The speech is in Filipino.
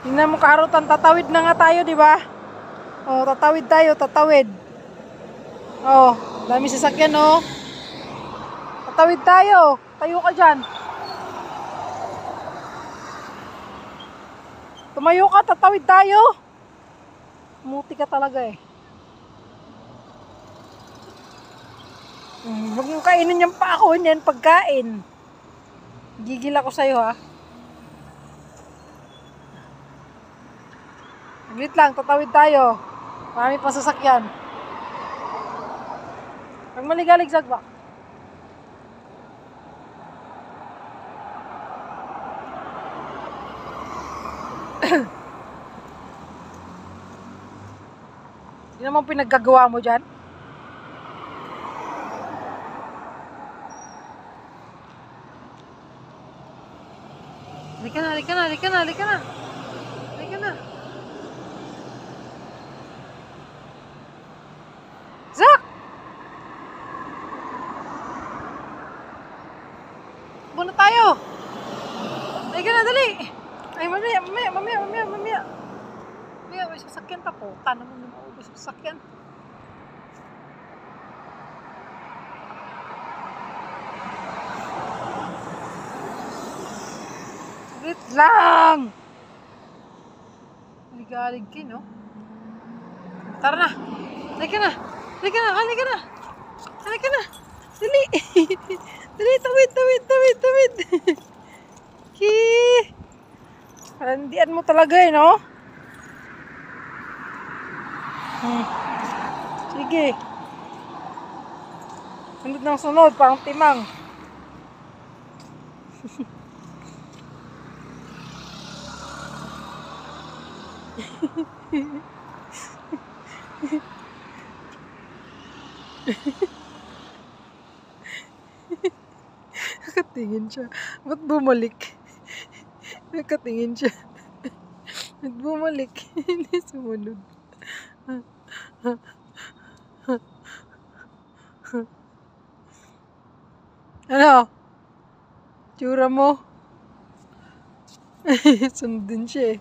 Tingnan mo karutan, tatawid na nga tayo, di ba? Oh, tatawid tayo, tatawid. Oh, dami sasakyan, oh. Tatawid tayo. Tayo ka dyan. Tumayo ka, tatawid tayo. Muti ka talaga eh. Huwag mong kainin yung pako, hindi yan pagkain. Gigil ako sa'yo ha. Saglit lang, tatawid tayo. Marami pa sasakyan. Huwag maligaligzag ba? Hindi naman pinaggagawa mo dyan. Halika na, halika na, halika na, halika na. Halika na. Zak! Buna tayo. Halika na, dali. Ay, mamaya. Mamaya, may sasakyan pa po. Tanong mo na maubos sasakyan. Saglit lang. Ligalig ka, no? Tara na. Halika na. Halika na. Halika na. Halika na. Dali. Dali, tawid. Parandian mo talaga eh, no? Sige. Sunod ng sunod, parang timang. Nakatingin siya. Ba't bumalik? Nakatingin siya. Ba't bumalik? Hindi sumunod. Ano? Tsura mo? Sundin siya eh.